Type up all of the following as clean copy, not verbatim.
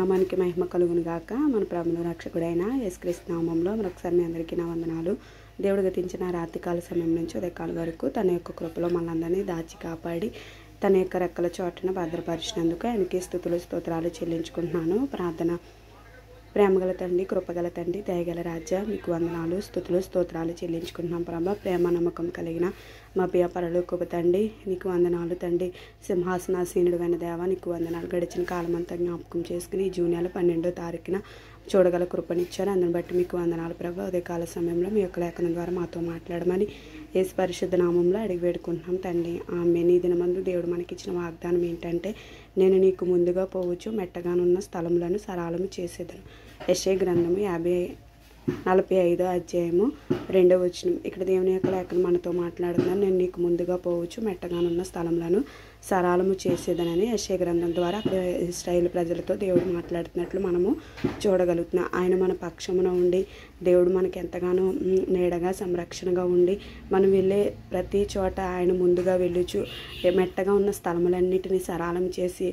నామానికి మహిమ కలుగును గాక. మన ప్రభువును రక్షకుడైన యేసుక్రీస్తు నామంలో మరొకసారి మీ అందరికీ నా వందనాలు. దేవుడు గతించిన రాత్రికాల సమయం నుంచి ఉదయకాల వరకు తన యొక్క కృపలో మనందరినీ దాచి కాపాడి తన యొక్క రెక్కల చోటున భద్రపరిచినందుకు ఆయనకి స్తుతులు స్తోత్రాలు చెల్లించుకుంటున్నాను. ప్రార్థన. ప్రేమగల తండ్రి, కృపగల తండ్రి, దయగల రాజా, మీకు వందనాలు, స్తుతులు స్తోత్రాలు చెల్లించుకుంటున్నాం ప్రభా. ప్రేమ నమ్మకం కలిగిన మా ప్రియ పరలోకపు తండ్రి, నీకు వందనాలు తండ్రి. సింహాసనాసీనుడైన దేవ, నీకు వందనాలు. గడిచిన కాలమంతా జ్ఞాపకం చేసుకుని జూన్ నెల 12వ తారీఖున చూడగల కృపనిచ్చారు. అందుని బట్టి మీకు వందనాలు ప్రభా. ఉదయకాల సమయంలో మీ యొక్క లేఖనం ద్వారా మాతో మాట్లాడమని యేసు పరిశుద్ధ నామంలో అడిగి వేడుకుంటున్నాం తండ్రి. ఆమేన్. ఈ దినమందు దేవుడు మనకిచ్చిన వాగ్దానం ఏంటంటే, నేను నీకు ముందుగా పోవచ్చు, మెట్టగానున్న స్థలములను సరళము చేసేదను. యెషయా గ్రంథము 45వ అధ్యాయము 2వ వచనం. ఇక్కడ దేవుని యొక్క లేఖనం మనతో మాట్లాడుతున్నాను. నేను నీకు ముందుగా పోవచ్చు, మెట్టగానున్న స్థలములను సరళము చేసేదనని యెషయా గ్రంథం ద్వారా అక్కడ ఇశ్రాయేలు ప్రజలతో దేవుడు మాట్లాడుతున్నట్లు మనము చూడగలుగుతున్నాం. ఆయన మన పక్షమున ఉండి దేవుడు మనకి ఎంతగానో నీడగా సంరక్షణగా ఉండి మనం వెళ్ళే ప్రతి చోట ఆయన ముందుగా వెళ్ళుచు మెట్టగా ఉన్న స్థలములన్నిటినీ సరళం చేసి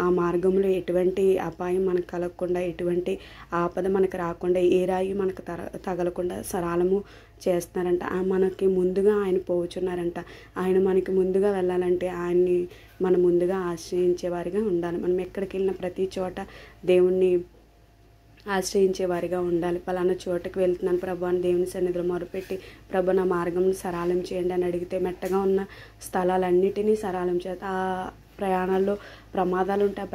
ఆ మార్గంలో ఎటువంటి అపాయం మనకు కలగకుండా, ఎటువంటి ఆపద మనకు రాకుండా, ఏ రాయి మనకు తగలకుండా సరళము చేస్తున్నారంట. మనకి ముందుగా ఆయన పోవచ్చున్నారంట. ఆయన మనకి ముందుగా వెళ్ళాలంటే ఆయన్ని మనం ముందుగా ఆశ్రయించేవారిగా ఉండాలి. మనం ఎక్కడికి వెళ్ళిన ప్రతి చోట దేవుణ్ణి ఆశ్రయించేవారిగా ఉండాలి. పలానా చోటకి వెళ్తున్నాను ప్రభు అని దేవుని సన్నిధిలో మొరపెట్టి, ప్రభు నా మార్గం సరళం చేయండి అని అడిగితే మెట్టగా ఉన్న స్థలాలన్నిటినీ సరళం చేత ఆ ప్రయాణాల్లో ప్రమాదాలు ఉంటే ఆ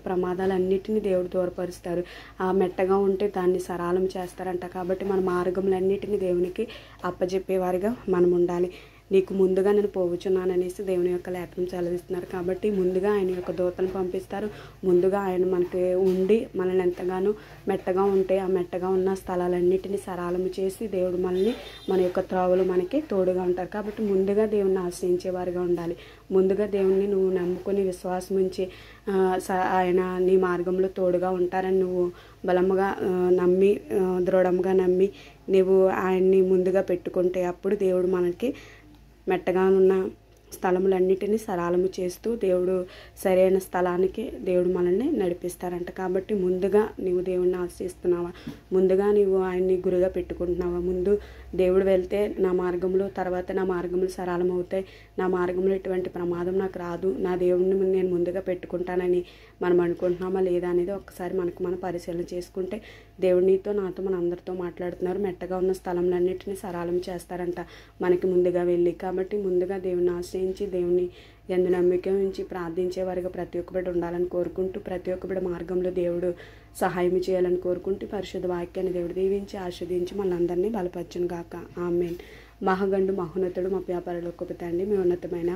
ప్రమాదాలన్నిటినీ దేవుడు దూరపరుస్తారు. ఆ మెట్టగా ఉంటే దాన్ని సరళం చేస్తారంట. కాబట్టి మన మార్గములన్నిటినీ దేవునికి అప్పజెప్పేవారిగా మనం ఉండాలి. నీకు ముందుగా నేను పోవచ్చున్నాననేసి దేవుని యొక్క లేఖనం సెలవిస్తున్నారు. కాబట్టి ముందుగా ఆయన యొక్క దూతను పంపిస్తారు. ముందుగా ఆయన మనకి ఉండి మనల్ని ఎంతగానో మెట్టగా ఉంటే ఆ మెట్టగా ఉన్న స్థలాలన్నిటినీ సరళము చేసి దేవుడు మనల్ని మన యొక్క త్రోవలు మనకి తోడుగా ఉంటారు. కాబట్టి ముందుగా దేవుణ్ణి ఆశ్రయించేవారిగా ఉండాలి. ముందుగా దేవుణ్ణి నువ్వు నమ్ముకొని విశ్వాసం ఉంచి ఆయన నీ మార్గంలో తోడుగా ఉంటారని నువ్వు బలముగా నమ్మి దృఢంగా నమ్మి నువ్వు ఆయన్ని ముందుగా పెట్టుకుంటే అప్పుడు దేవుడు మనకి మెట్టగా ఉన్న స్థలములన్నిటినీ సరళము చేస్తూ దేవుడు సరైన స్థలానికి దేవుడు మనల్ని నడిపిస్తారంట. కాబట్టి ముందుగా నీవు దేవుడిని ఆశ్రయిస్తున్నావా? ముందుగా నీవు ఆయన్ని గురుగా పెట్టుకుంటున్నావా? ముందు దేవుడు వెళ్తే నా మార్గంలో తర్వాత నా మార్గములు సరళం అవుతాయి, నా మార్గంలో ఎటువంటి ప్రమాదం నాకు రాదు, నా దేవుడిని నేను ముందుగా పెట్టుకుంటానని మనం అనుకుంటున్నామా లేదా అనేది ఒక్కసారి మనం పరిశీలన చేసుకుంటే దేవుడు నీతో నాతో మన అందరితో మాట్లాడుతున్నారు. మెట్టగా ఉన్న స్థలంలన్నింటినీ సరళం చేస్తారంట మనకి ముందుగా వెళ్ళి. కాబట్టి ముందుగా దేవుని ఆశ్రయించి దేవుని యందు నమ్మిక ఉంచి ప్రార్థించేవారిగా ప్రతి ఒక్క బిడ్డ ఉండాలని కోరుకుంటూ, ప్రతి ఒక్క బిడ్డ మార్గంలో దేవుడు సహాయం చేయాలని కోరుకుంటూ పరిశుద్ధ వాక్యాన్ని దేవుడు దీవించి ఆస్వాదించి మనందరినీ బలపరచును గాక. ఆమేన్. మహాగండు మహోన్నతుడు మా వ్యాపారలోకి తండ్రి, మీ ఉన్నతమైన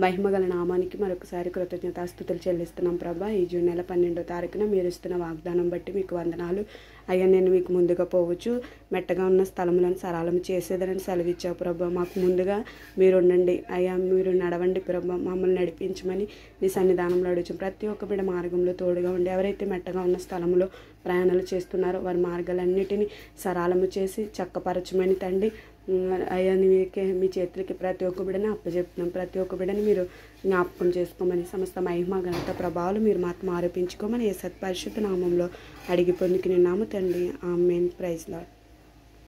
మహిమగల నామానికి మరొకసారి కృతజ్ఞతాస్తుతులు చెల్లిస్తున్నాం ప్రభా. ఈ జూన్ నెల 12వ తారీఖున మీరు ఇస్తున్న వాగ్దానం బట్టి మీకు వందనాలు. అయ్యా, నేను మీకు ముందుగా పోవచ్చు, మెట్టగా ఉన్న స్థలములను సరళం చేసేదని సెలవిచ్చావు ప్రభా. మాకు ముందుగా మీరు ఉండండి అయ్యా, మీరు నడవండి ప్రభా, మమ్మల్ని నడిపించమని నీ సన్నిధానంలో అడుగుతాం. ప్రతి ఒక్క బిడ్డ మార్గంలో తోడుగా ఉండి ఎవరైతే మెట్టగా ఉన్న స్థలంలో ప్రయాణాలు చేస్తున్నారో వారి మార్గాలన్నిటినీ సరళము చేసి చక్కపరచమని తండ్రి అయ్యా నీకే మీ చేతులకి ప్రతి ఒక్క బిడ్డని అప్పచెప్తున్నాం. ప్రతి ఒక్క బిడ్డని మీరు జ్ఞాపకం చేసుకోమని సమస్త మహిమ ఘనత ప్రభావాలు మీరు మాత్రం ఆరోపించుకోమని ఏ సత్పరిశుద్ధ నామంలో అడిగి పొందుకుని నాము తండ్రి. ఆమేన్. Praise lord.